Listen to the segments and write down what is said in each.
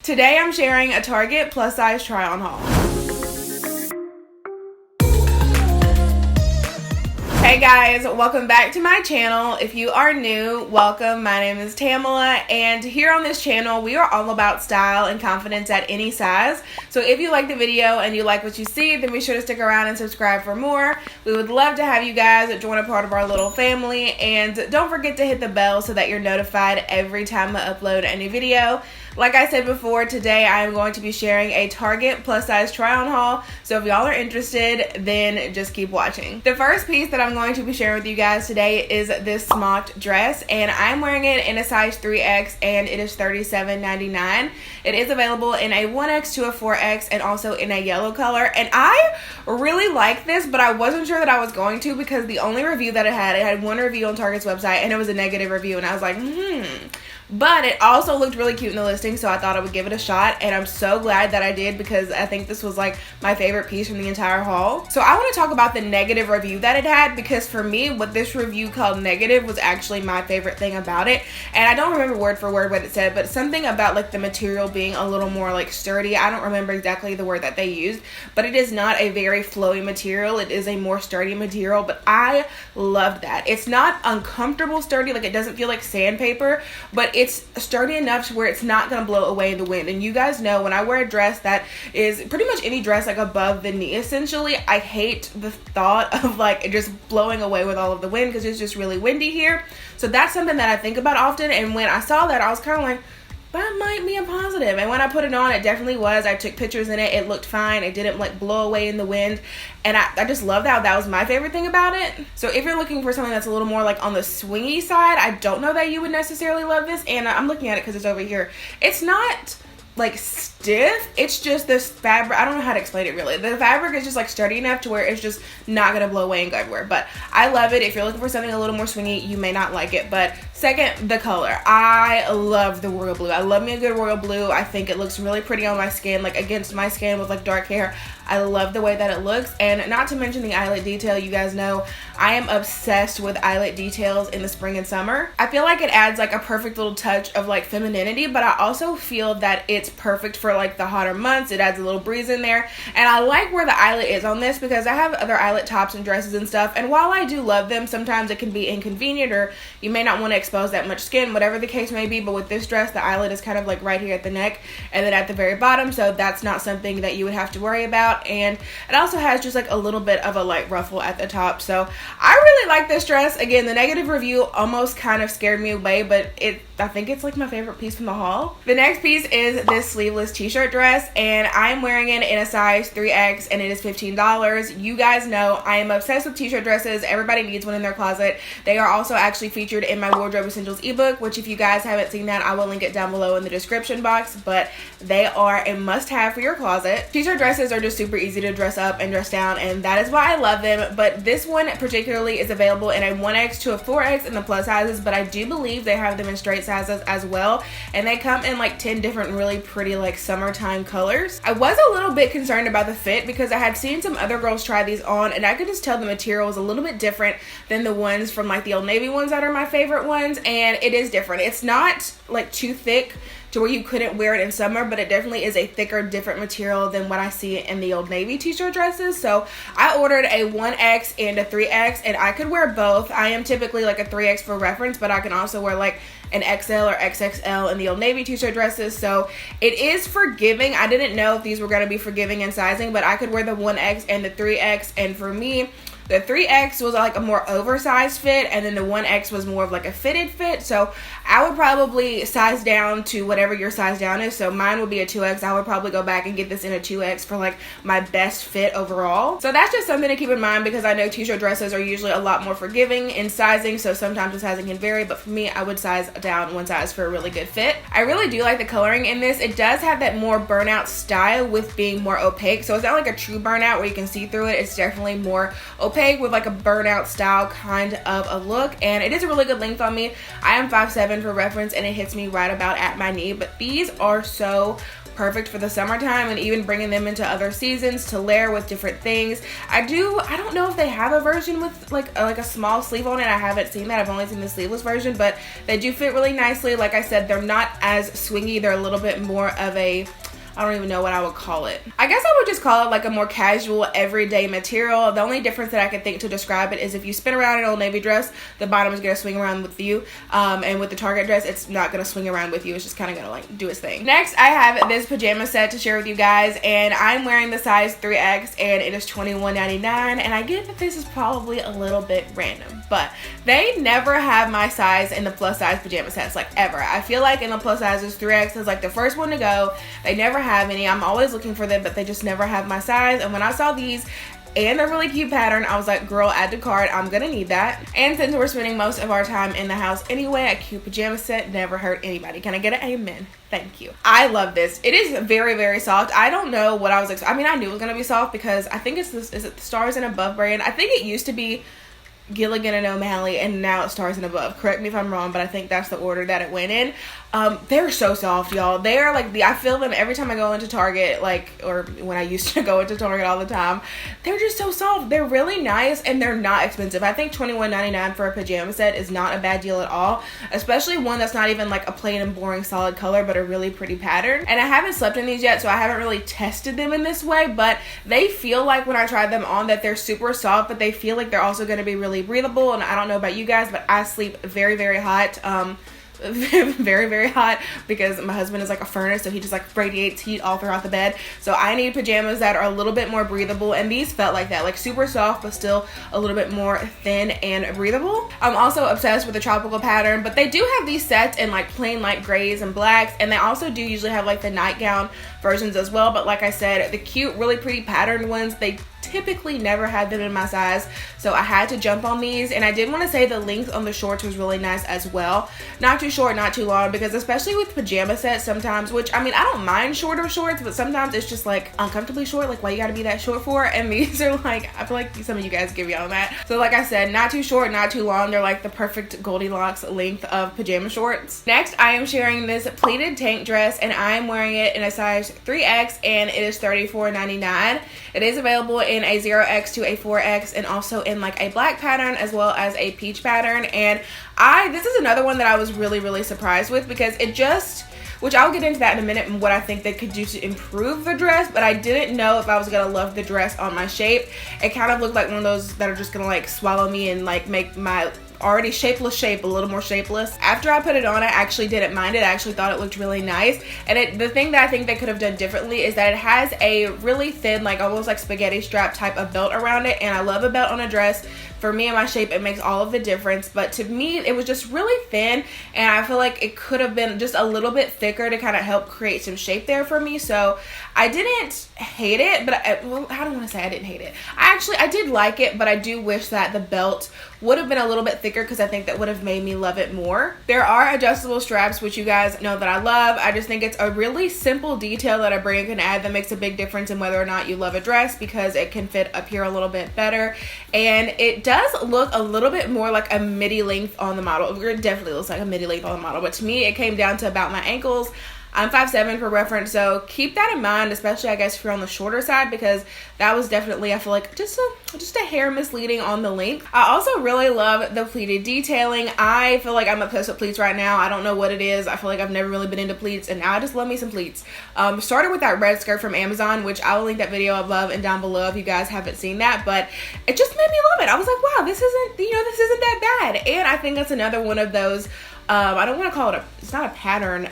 Today I'm sharing a Target plus size try on haul. Hey guys, welcome back to my channel. If you are new, welcome. My name is Tamela, and here on this channel we are all about style and confidence at any size. So if you like the video and you like what you see, then be sure to stick around and subscribe for more. We would love to have you guys join a part of our little family, and don't forget to hit the bell so that you're notified every time I upload a new video. Like I said before, today I am going to be sharing a Target plus size try on haul. So if y'all are interested, then just keep watching. The first piece that I'm going to be sharing with you guys today is this smocked dress, and I'm wearing it in a size 3X and it is $37.99. It is available in a 1X to a 4X and also in a yellow color. And I really like this, but I wasn't sure that I was going to because the only review that it had one review on Target's website and it was a negative review, and I was like, But it also looked really cute in the listing, so I thought I would give it a shot, and I'm so glad that I did because I think this was like my favorite piece from the entire haul. So I want to talk about the negative review that it had, because for me, what this review called negative was actually my favorite thing about it. And I don't remember word for word what it said, but something about like the material being a little more like sturdy. I don't remember exactly the word that they used, but it is not a very flowy material. It is a more sturdy material, but I loved that. It's not uncomfortable sturdy, like it doesn't feel like sandpaper, but it's sturdy enough to where it's not going to blow away in the wind. And you guys know when I wear a dress that is pretty much any dress like above the knee, essentially, I hate the thought of like it just blowing away with all of the wind because it's just really windy here. So that's something that I think about often, and when I saw that I was kind of like, that might be a positive. And when I put it on, it definitely was. I took pictures in it. It looked fine. It didn't like blow away in the wind. And I just loved that. That was my favorite thing about it. So if you're looking for something that's a little more like on the swingy side, I don't know that you would necessarily love this. And I'm looking at it because it's over here. It's not like stiff, it's just this fabric. I don't know how to explain it really. The fabric is just like sturdy enough to where it's just not gonna blow away and go everywhere. But I love it. If you're looking for something a little more swingy, you may not like it. But second, the color. I love the royal blue. I love me a good royal blue. I think it looks really pretty on my skin, like against my skin with like dark hair. I love the way that it looks, and not to mention the eyelet detail. You guys know I am obsessed with eyelet details in the spring and summer. I feel like it adds like a perfect little touch of like femininity, but I also feel that it's perfect for like the hotter months. It adds a little breeze in there, and I like where the eyelet is on this because I have other eyelet tops and dresses and stuff, and while I do love them, sometimes it can be inconvenient or you may not want to expose that much skin, whatever the case may be. But with this dress, the eyelet is kind of like right here at the neck and then at the very bottom, so that's not something that you would have to worry about. And it also has just like a little bit of a light ruffle at the top. So I really like this dress. Again, the negative review almost kind of scared me away, but I think it's like my favorite piece from the haul. The next piece is this sleeveless t-shirt dress, and I'm wearing it in a size 3X and it is $15. You guys know I am obsessed with t-shirt dresses. Everybody needs one in their closet. They are also actually featured in my Wardrobe Essentials ebook, which if you guys haven't seen that, I will link it down below in the description box, but they are a must-have for your closet. T-shirt dresses are just super easy to dress up and dress down, and that is why I love them. But this one particularly is available in a 1X to a 4X in the plus sizes, but I do believe they have them in straight sizes as well, and they come in like 10 different really pretty like summertime colors. I was a little bit concerned about the fit because I had seen some other girls try these on, and I could just tell the material was a little bit different than the ones from like the Old Navy ones that are my favorite ones, and it is different. It's not like too thick to where you couldn't wear it in summer, but it definitely is a thicker, different material than what I see in the Old Navy t-shirt dresses. So I ordered a 1X and a 3X, and I could wear both. I am typically like a 3X for reference, but I can also wear like an XL or XXL in the Old Navy t-shirt dresses. So it is forgiving. I didn't know if these were going to be forgiving in sizing, but I could wear the 1X and the 3X, and for me, the 3X was like a more oversized fit, and then the 1X was more of like a fitted fit. So I would probably size down to whatever your size down is. So mine would be a 2X. I would probably go back and get this in a 2X for like my best fit overall. So that's just something to keep in mind, because I know t-shirt dresses are usually a lot more forgiving in sizing, so sometimes the sizing can vary, but for me, I would size down one size for a really good fit. I really do like the coloring in this. It does have that more burnout style with being more opaque, so it's not like a true burnout where you can see through it. It's definitely more opaque with like a burnout style kind of a look, and it is a really good length on me. I am 5'7" for reference, and it hits me right about at my knee, but these are so perfect for the summertime and even bringing them into other seasons to layer with different things. I don't know if they have a version with like a small sleeve on it. I haven't seen that. I've only seen the sleeveless version, but they do fit really nicely. Like I said, they're not as swingy. They're a little bit more of a, I don't even know what I would call it. I guess I would just call it like a more casual, everyday material. The only difference that I can think to describe it is if you spin around an Old Navy dress, the bottom is gonna swing around with you. And with the Target dress, it's not gonna swing around with you. It's just kind of gonna like do its thing. Next, I have this pajama set to share with you guys, and I'm wearing the size 3X, and it is $21.99. And I get that this is probably a little bit random, but they never have my size in the plus size pajama sets, like ever. I feel like in the plus sizes, 3X is like the first one to go. They never have any. I'm always looking for them, but they just never have my size. And when I saw these and a really cute pattern, I was like, girl, add to cart, I'm gonna need that. And since we're spending most of our time in the house anyway, a cute pajama set never hurt anybody. Can I get an amen? Thank you. I love this. It is very, very soft. I don't know what I was expecting. I mean, I knew it was gonna be soft because I think it's this, is it the Stars and Above brand? I think it used to be Gilligan and O'Malley, and now it's Stars and Above. Correct me if I'm wrong, but I think that's the order that it went in. They're so soft, y'all. They are like I feel them every time I go into Target, like, or when I used to go into Target all the time. They're just so soft. They're really nice, and they're not expensive. I think $21.99 for a pajama set is not a bad deal at all, especially one that's not even like a plain and boring solid color, but a really pretty pattern. And I haven't slept in these yet, so I haven't really tested them in this way, but they feel like when I tried them on that they're super soft, but they feel like they're also going to be really breathable. And I don't know about you guys, but I sleep very, very hot. Very, very hot because my husband is like a furnace, so he just like radiates heat all throughout the bed. So I need pajamas that are a little bit more breathable, and these felt like that, like super soft but still a little bit more thin and breathable. I'm also obsessed with the tropical pattern, but they do have these sets in like plain light grays and blacks, and they also do usually have like the nightgown versions as well. But like I said, the cute, really pretty patterned ones, they typically never had them in my size, so I had to jump on these. And I did want to say the length on the shorts was really nice as well. Not too short, not too long, because especially with pajama sets sometimes, which I mean, I don't mind shorter shorts, but sometimes it's just like uncomfortably short, like why you gotta be that short for? And these are like, I feel like some of you guys give me on that. So like I said, not too short, not too long. They're like the perfect Goldilocks length of pajama shorts. Next, I am sharing this pleated tank dress, and I'm wearing it in a size 3X, and it is $34.99. It is available in a 0X to a 4X, and also in like a black pattern as well as a peach pattern. And this is another one that I was really, really surprised with, because it just, which I'll get into that in a minute and what I think they could do to improve the dress, but I didn't know if I was gonna love the dress on my shape. It kind of looked like one of those that are just gonna like swallow me and like make my already shapeless shape a little more shapeless. After I put it on, I actually didn't mind it. I actually thought it looked really nice. And the thing that I think they could have done differently is that it has a really thin, like almost like spaghetti strap type of belt around it, and I love a belt on a dress. For me and my shape, it makes all of the difference, but to me it was just really thin, and I feel like it could have been just a little bit thicker to kind of help create some shape there for me. So I didn't hate it, but well, how do I want to say I didn't hate it? I did like it, but I do wish that the belt would have been a little bit thicker, because I think that would have made me love it more. There are adjustable straps, which you guys know that I love. I just think it's a really simple detail that a brand can add that makes a big difference in whether or not you love a dress, because it can fit up here a little bit better, and it does look a little bit more like a midi length on the model. It definitely looks like a midi length on the model, but to me it came down to about my ankles. I'm 5'7" for reference, so keep that in mind, especially I guess if you're on the shorter side, because that was definitely, I feel like, just a hair misleading on the length. I also really love the pleated detailing. I feel like I'm obsessed with pleats right now. I don't know what it is. I feel like I've never really been into pleats, and now I just love me some pleats. Started with that red skirt from Amazon, which I will link that video above and down below if you guys haven't seen that, but it just made me love it. I was like, wow, this isn't that bad. And I think that's another one of those, I don't want to call it it's not a pattern,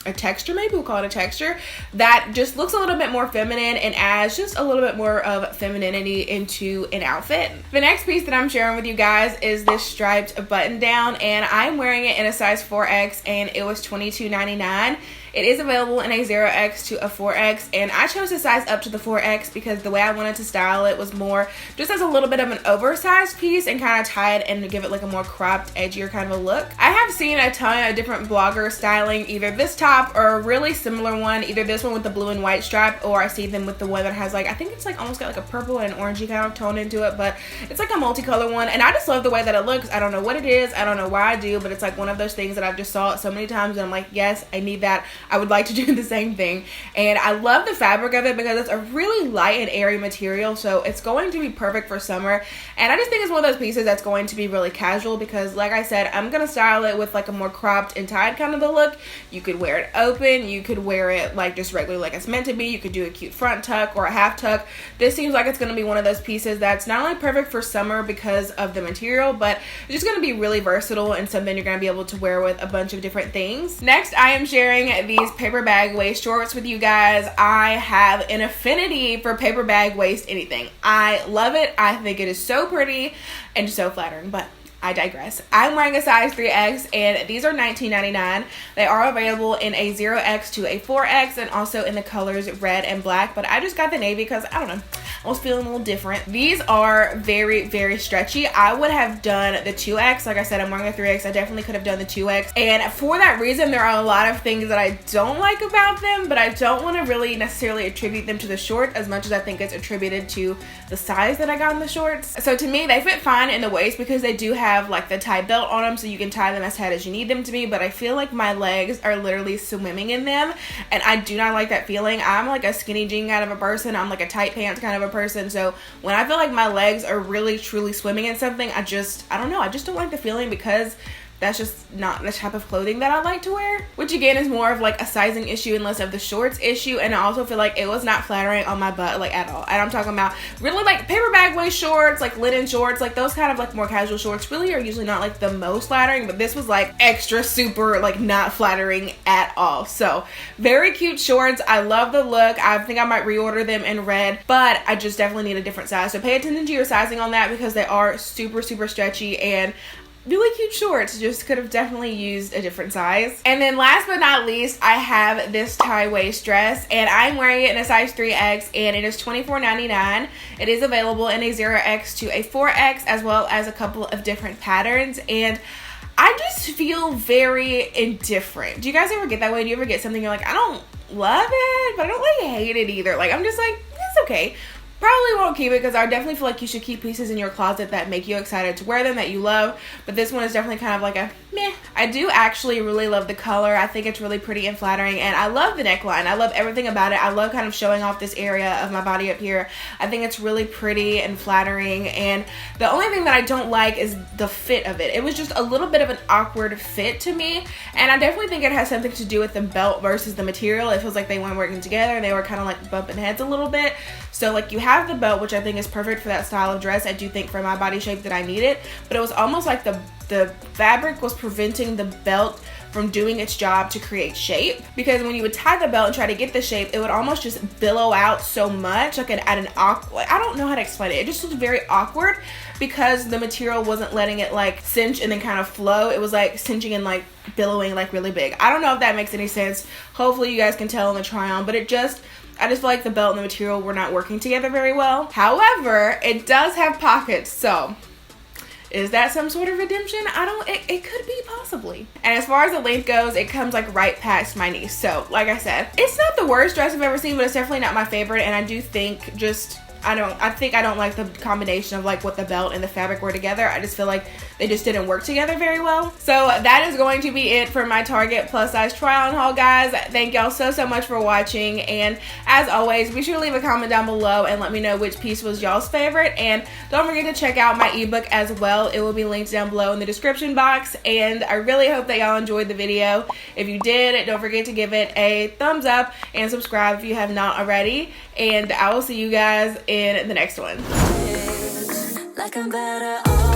a texture, maybe we'll call it a texture, that just looks a little bit more feminine and adds just a little bit more of femininity into an outfit. The next piece that I'm sharing with you guys is this striped button down, and I'm wearing it in a size 4X, and it was $22.99. It is available in a 0X to a 4X, and I chose to size up to the 4X because the way I wanted to style it was more just as a little bit of an oversized piece and kind of tie it and give it like a more cropped, edgier kind of a look. I have seen a ton of different bloggers styling either this top or a really similar one, either this one with the blue and white stripe, or I see them with the one that has like, I think it's like almost got like a purple and orangey kind of tone into it, but it's like a multicolor one, and I just love the way that it looks. I don't know what it is, I don't know why I do, but it's like one of those things that I've just saw it so many times and I'm like, yes, I need that. I would like to do the same thing. And I love the fabric of it because it's a really light and airy material, so it's going to be perfect for summer. And I just think it's one of those pieces that's going to be really casual because, like I said, I'm gonna style it with like a more cropped and tied kind of a look. You could wear it open, you could wear it like just regular like it's meant to be, you could do a cute front tuck or a half tuck. This seems like it's gonna be one of those pieces that's not only perfect for summer because of the material, but it's just gonna be really versatile and something you're gonna be able to wear with a bunch of different things. Next, I am sharing these paper bag waist shorts with you guys. I have an affinity for paper bag waist anything. I love it. I think it is so pretty and so flattering, but I digress. I'm wearing a size 3X and these are $19.99. They are available in a 0X to a 4X and also in the colors red and black, but I just got the navy because I don't know, I was feeling a little different. These are very, very stretchy. I would have done the 2X. Like I said, I'm wearing the 3X. I definitely could have done the 2X. And for that reason, there are a lot of things that I don't like about them, but I don't want to really necessarily attribute them to the short as much as I think it's attributed to the size that I got in the shorts. So to me, they fit fine in the waist because they do have like the tie belt on them, so you can tie them as tight as you need them to be, but I feel like my legs are literally swimming in them, and I do not like that feeling. I'm like a skinny jean kind of a person. I'm like a tight pants kind of a person, so when I feel like my legs are really truly swimming in something, I don't know, I just don't like the feeling because that's just not the type of clothing that I like to wear, which again is more of like a sizing issue and less of the shorts issue. And I also feel like it was not flattering on my butt like at all. And I'm talking about really like paper bag waist shorts, like linen shorts, like those kind of like more casual shorts really are usually not like the most flattering, but this was like extra super like not flattering at all. So very cute shorts. I love the look. I think I might reorder them in red, but I just definitely need a different size. So pay attention to your sizing on that because they are super, super stretchy and really cute shorts. Just could have definitely used a different size. And then last but not least, I have this tie waist dress and I'm wearing it in a size 3X and it is $24.99. It is available in a 0X to a 4X as well as a couple of different patterns, and I just feel very indifferent. Do you guys ever get that way? Do you ever get something you're like, I don't love it, but I don't like hate it either? Like I'm just like, it's okay. Probably won't keep it because I definitely feel like you should keep pieces in your closet that make you excited to wear them, that you love. But this one is definitely kind of like a meh. I do actually really love the color. I think it's really pretty and flattering, and I love the neckline. I love everything about it. I love kind of showing off this area of my body up here. I think it's really pretty and flattering, and the only thing that I don't like is the fit of it. It was just a little bit of an awkward fit to me, and I definitely think it has something to do with the belt versus the material. It feels like they weren't working together and they were kind of like bumping heads a little bit. So like you have the belt, which I think is perfect for that style of dress. I do think for my body shape that I need it, but it was almost like the fabric was preventing the belt from doing its job to create shape, because when you would tie the belt and try to get the shape, it would almost just billow out so much, like at an awkward, I don't know how to explain it. It just was very awkward because the material wasn't letting it like cinch and then kind of flow. It was like cinching and like billowing like really big. I don't know if that makes any sense. Hopefully you guys can tell in the try on, but I just feel like the belt and the material were not working together very well. However, it does have pockets, so is that some sort of redemption? It could be possibly. And as far as the length goes, it comes like right past my knee. So like I said, it's not the worst dress I've ever seen, but it's definitely not my favorite. And I do think just, I don't like the combination of like what the belt and the fabric were together. I just feel like they just didn't work together very well. So that is going to be it for my Target plus size try on haul, guys. Thank y'all so much for watching, and as always, be sure to leave a comment down below and let me know which piece was y'all's favorite, and don't forget to check out my ebook as well. It will be linked down below in the description box, and I really hope that y'all enjoyed the video. If you did, don't forget to give it a thumbs up and subscribe if you have not already, and I will see you guys in the next one. Like I'm better off.